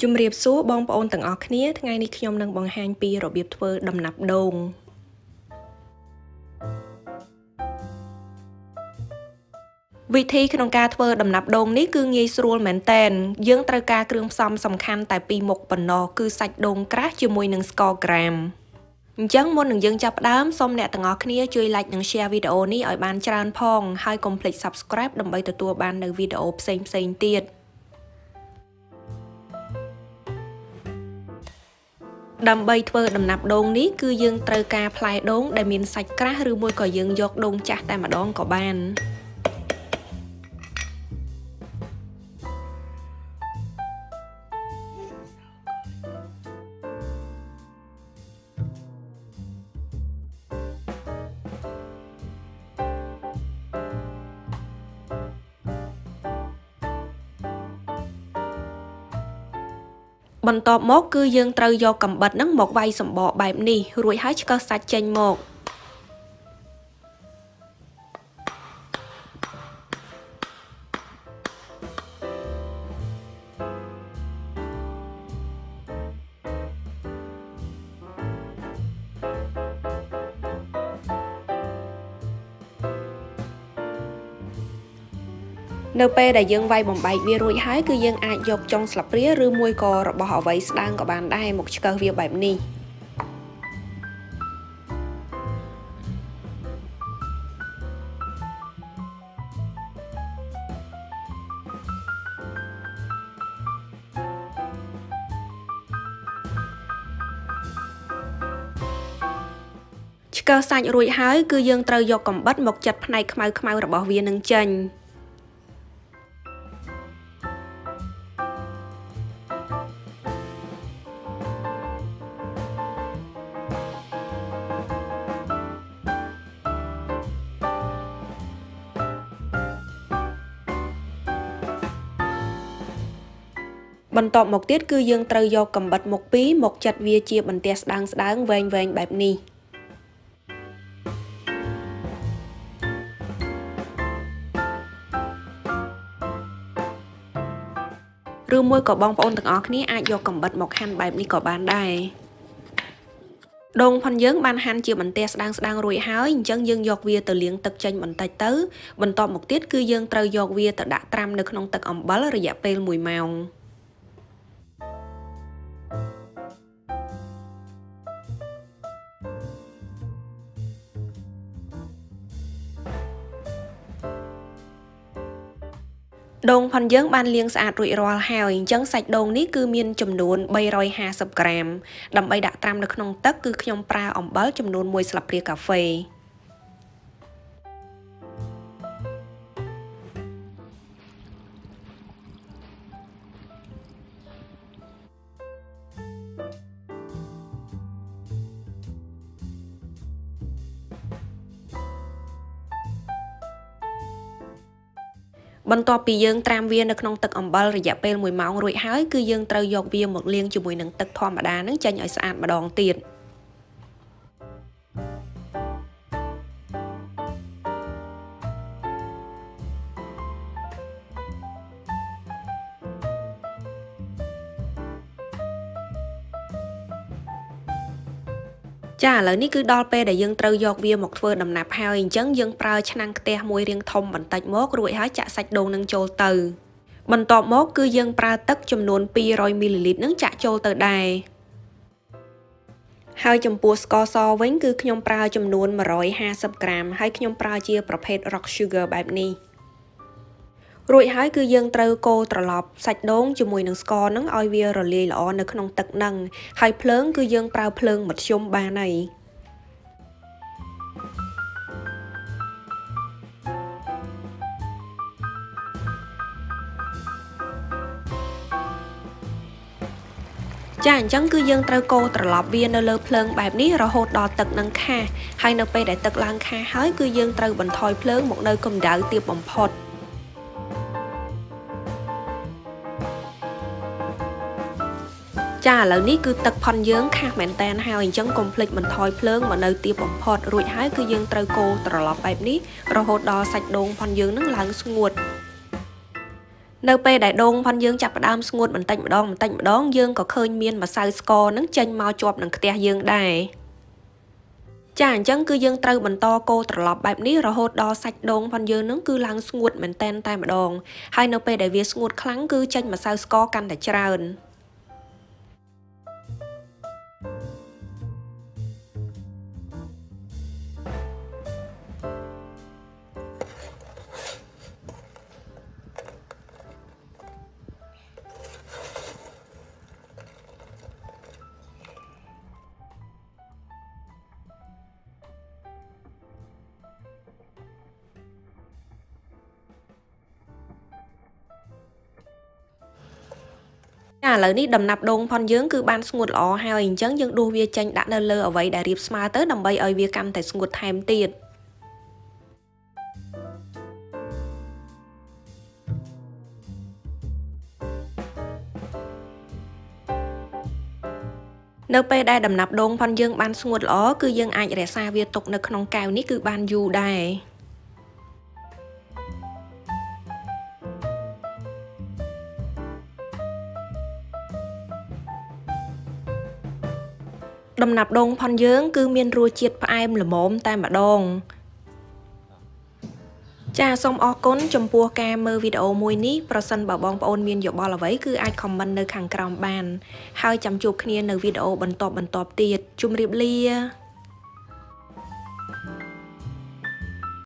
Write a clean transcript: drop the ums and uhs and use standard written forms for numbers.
ជំរាបសួរបងប្អូនទាំងអស់គ្នាថ្ងៃនេះខ្ញុំនឹងបង្ហាញពីរបៀបធ្វើដំណាប់ដូងវិធីក្នុងការធ្វើដំណាប់ដូងនេះគឺងាយស្រួលមែនទែនយើងត្រូវការគ្រឿងផ្សំសំខាន់តែពីរមុខប៉ុណ្ណោះគឺសាច់ដូងក្រាស់ជាមួយនឹងស្ករក្រាមអញ្ចឹងមុននឹងយើងចាប់ផ្ដើមសូមអ្នកទាំងអស់គ្នាជួយ like និង share វីដេអូនេះឲ្យបានច្រើនផងហើយកុំភ្លេច subscribe ដើម្បីទទួលបាននូវវីដេអូផ្សេងៗទៀតដើម្បីធ្វើដំណាប់ដូងនេះគឺយើងត្រូវការផ្លែដូងដែលមានសាច់ក្រាស់ឬមួយក៏យើងយកដូងចាស់តែម្ដងក៏បានបន្ទាប់មកគឺយើងត្រូវយកកាំបិតហ្នឹងមកវាយសម្បកបែបនេះរួចហើយឆ្កឹះសាច់ចេញមកនៅពេលដែលយើងវាយបំបែកវារួចហើយគឺយើងអាចយកចុងស្លាបព្រាឬមួយក៏របស់អ្វីស្ដើងក៏បានដែរមកឆ្កឹះវាបែបនេះឆ្កឹះសាច់រួចហើយគឺយើងត្រូវយកកាំបិតមកចិតផ្នែកខ្មៅៗរបស់វានឹងចេញបន្ទាប់មកទៀតគឺយើងត្រូវយកកាំបិតមុខពីរមកចិតវាជាបន្ទះស្ដើងវែងបែបនេះឬមួយក៏បងប្អូនទាំងអស់គ្នាអាចយកកាំបិតមកហាន់បែបនេះក៏បានដែរដូងផុនយើងបានហាន់ជាបន្ទះស្ដើងរួចហើយអញ្ចឹងយើងយកវាទៅលាងទឹកចេញបន្តិចទៅបន្ទាប់មកទៀតគឺយើងត្រូវយកវាទៅដាក់ត្រាំនៅក្នុងទឹកអំបិលរយៈពេល1ម៉ោងដូងផុនយើងបានលាងស្អាតរួចរាល់ហើយអញ្ចឹងសាច់ដូងនេះគឺមានចំនួន350ក្រាមដើម្បីដាក់ត្រាំនៅក្នុងទឹកគឺខ្ញុំប្រើអំបិលចំនួន1ស្លាបព្រាកាហ្វេបន្ទាប់ពីយើងត្រាំវានៅក្នុងទឹកអំបិលរយៈពេល1ម៉ោងរួចហើយគឺយើងត្រូវយកវាមកលាងជាមួយនឹងទឹកធម្មតានឹងចេញឲ្យស្អាតម្ដងទៀតចាឥឡូវនេះគឺដល់ពេលដែលយើងត្រូវយកវាមកធ្វើដំណាប់ហើយអញ្ចឹងយើងប្រើឆ្នាំងខ្ទះមួយរាងធំបន្តិចមករួចហើយចាក់សាច់ដូងនឹងចូលទៅបន្ទាប់មកគឺយើងប្រើទឹកចំនួន200មីលីលីត្រនឹងចាក់ចូលទៅដែរហើយចំពោះស្ករសវិញគឺខ្ញុំប្រើចំនួន150ក្រាមហើយខ្ញុំប្រើជាប្រភេទ rock sugar បែបនេះរួចហើយគឺយើងត្រូវកូរត្រឡប់សាច់ដូងជាមួយនឹងស្ករនឹងឲ្យវារលាយល្អនៅក្នុងទឹកនឹងហើយភ្លើងគឺយើងប្រើភ្លើងមធ្យមបានហើយចាអញ្ចឹងគឺយើងត្រូវកូរត្រឡប់វានៅលើភ្លើងបែបនេះរហូតដល់ទឹកនឹងខាសហើយនៅពេលដែលទឹកឡើងខាសហើយគឺយើងត្រូវបន្ថយភ្លើងមកនៅកម្ដៅទាបបំផុត ចាឥឡូវនេះគឺទឹកផុនយើងខាស់មែនតែនហើយអញ្ចឹងកុំភ្លេចបន្ថយភ្លើងមកនៅទាបបំផុតរួចហើយគឺយើងត្រូវកូរត្រឡប់បែបនេះរហូតដល់សាច់ដូងផុនយើងនឹងឡើងស្ងួត នៅពេលដែលដូងផាន់យើងចាប់ផ្ដើមស្ងួតបន្តិចម្ដងយើងក៏ឃើញមានម្សៅស្ករនឹងចេញមកជាប់នឹងខ្ទះយើងដែរចាអញ្ចឹងគឺយើងត្រូវបន្តកូរត្រឡប់បែបនេះរហូតដល់សាច់ដូងផាន់យើងនឹងគឺឡើងស្ងួតមែនតែម្ដងហើយនៅពេលដែលវាស្ងួតខ្លាំងគឺចេញម្សៅស្ករកាន់តែច្រើនឥឡូវនេះដំណាប់ដូងផាន់យើងគឺបានស្ងួតល្អហើយអញ្ចឹងយើងដួសវាចេញដាក់នៅលើអ្វីដែលរាបស្មើទៅដើម្បីឲ្យវាកាន់តែស្ងួតថែមទៀតនៅពេលដែលដំណាប់ដូងផាន់យើងបានស្ងួតល្អគឺយើងអាចរក្សាវាទុកនៅក្នុងកែវនេះគឺបានយូរដែរដំណាប់ដូងផាន់យើងគឺមានរសជាតិផ្អែមល្មមតែម្ដងចាសូមអរគុណចំពោះការមើលវីដេអូមួយនេះប្រសិនបើបងប្អូនមានយោបល់អ្វីគឺអាច comment នៅខាងក្រោមបានហើយចាំជួបគ្នានៅវីដេអូបន្តទៀតជម្រាបលា